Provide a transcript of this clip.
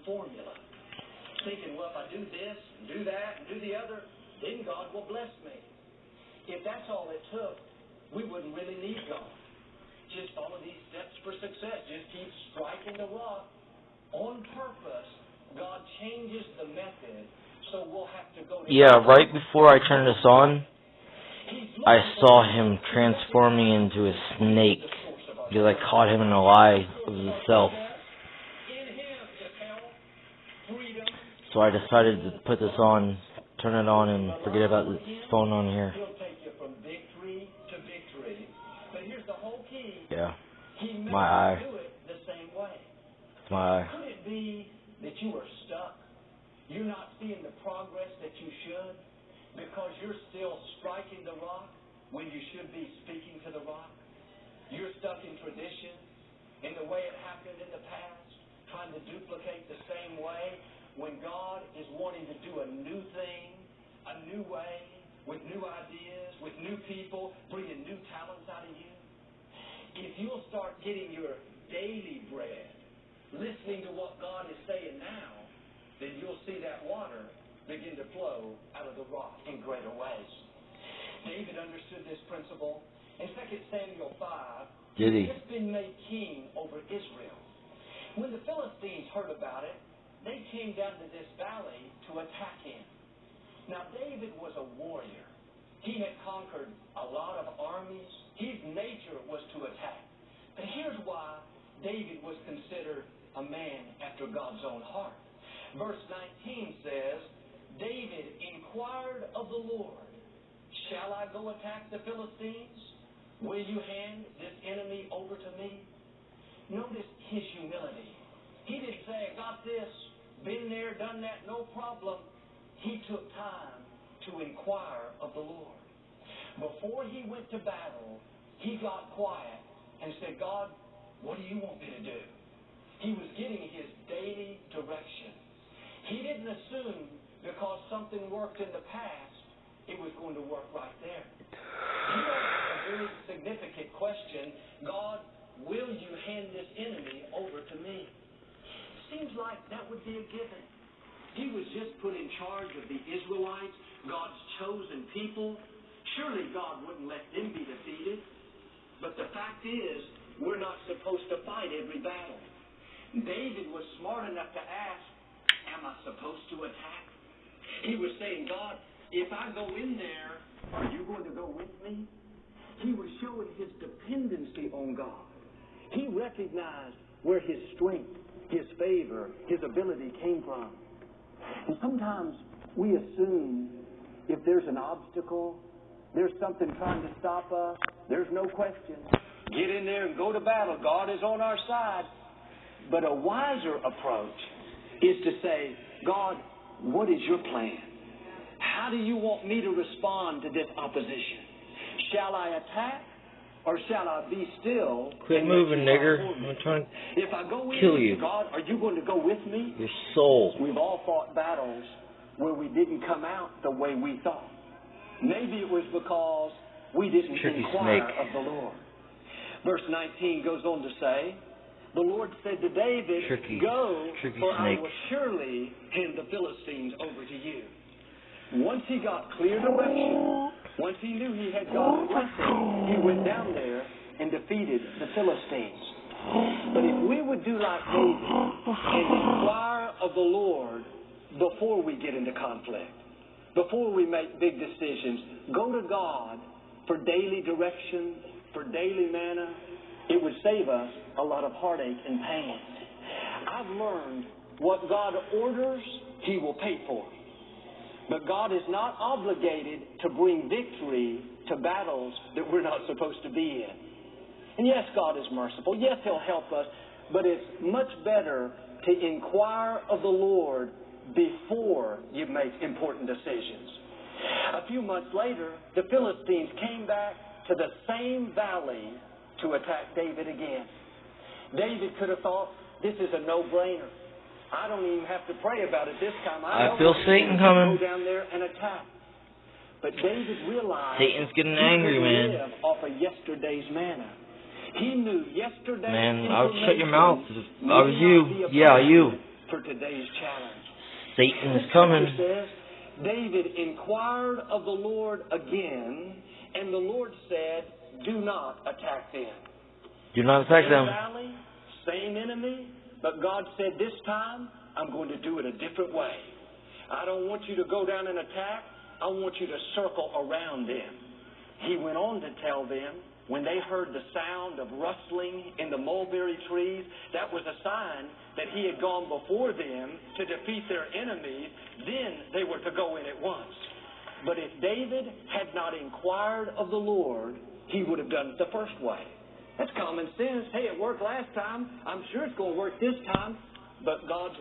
formula, thinking, well, if I do this, and do that, and do the other, then God will bless me. If that's all it took, we wouldn't really need God. Just follow these steps for success. Just keep striking the rock. On purpose, God changes the method, so we'll have to go to... Yeah, right before I turned this on, I saw him transforming into a snake, because I caught him in a lie of himself. So I decided to put this on, turn it on, and forget about this phone on here. Yeah, my eye. It's my eye. Could it be that you are stuck? You're not seeing the progress that you should because you're still striking the rock when you should be speaking to the rock? You're stuck in tradition, in the way it happened in the past, trying to duplicate the same way when God is wanting to do a new thing, a new way, with new ideas, with new people, bringing new talents out of you. If you'll start getting your daily bread, listening to what God is saying now, then you'll see that water begin to flow out of the rock in greater ways. David understood this principle. In 2 Samuel 5, Did he? He's been made king over Israel. When the Philistines heard about it, they came down to this valley to attack him. Now, David was a warrior. He had conquered a lot of armies. His nature was to attack. But here's why David was considered a man after God's own heart. Verse 19 says, David inquired of the Lord, shall I go attack the Philistines? Will you hand this enemy over to me? Notice his humility. He didn't say, I got this, been there, done that, no problem. He took time to inquire of the Lord. Before he went to battle, he got quiet and said, God, what do you want me to do? He was getting his daily direction. He didn't assume because something worked in the past, it was going to work right there. He asked a very significant question, God, will you hand this enemy over to me? Seems like that would be a given. He was just put in charge of the Israelites, God's chosen people. Surely God wouldn't let them be defeated. But the fact is, we're not supposed to fight every battle. David was smart enough to ask, am I supposed to attack? He was saying, God, if I go in there, are you going to go with me? He was showing his dependency on God. He recognized where his strength, his favor, his ability came from. And sometimes we assume if there's an obstacle, there's something trying to stop us, there's no question. Get in there and go to battle. God is on our side. But a wiser approach is to say, God, what is your plan? How do you want me to respond to this opposition? Shall I attack or shall I be still? Quit moving, nigger. I'm trying to if I go kill in, you. God, are you going to go with me? Your soul. We've all fought battles where we didn't come out the way we thought. Maybe it was because we didn't inquire of the Lord. Verse 19 goes on to say, the Lord said to David, go, for I will surely hand the Philistines over to you. Once he got clear direction, once he knew he had God's blessing, he went down there and defeated the Philistines. But if we would do like David and inquire of the Lord before we get into conflict, before we make big decisions, go to God for daily direction, for daily manna, it would save us a lot of heartache and pain. I've learned what God orders, He will pay for. But God is not obligated to bring victory to battles that we're not supposed to be in. And yes, God is merciful. Yes, He'll help us. But it's much better to inquire of the Lord before you make important decisions. A few months later, the Philistines came back to the same valley to attack David again. David could have thought, this is a no-brainer. I don't even have to pray about it this time. I feel Satan coming. Go down there and attack. But David realized Satan's getting angry, man. Live off of yesterday's manna. He knew yesterday. Man, I would shut your mouth if I was you. Yeah, you. for today's challenge. Satan is The coming. scripture says, David inquired of the Lord again, and the Lord said, do not attack them. Do not attack Same them. valley, same enemy, but God said, this time, I'm going to do it a different way. I don't want you to go down and attack. I want you to circle around them. He went on to tell them, when they heard the sound of rustling in the mulberry trees, that was a sign that he had gone before them to defeat their enemies. Then they were to go in at once. But if David had not inquired of the Lord, he would have done it the first way. That's common sense. Hey, it worked last time. I'm sure it's going to work this time. But God's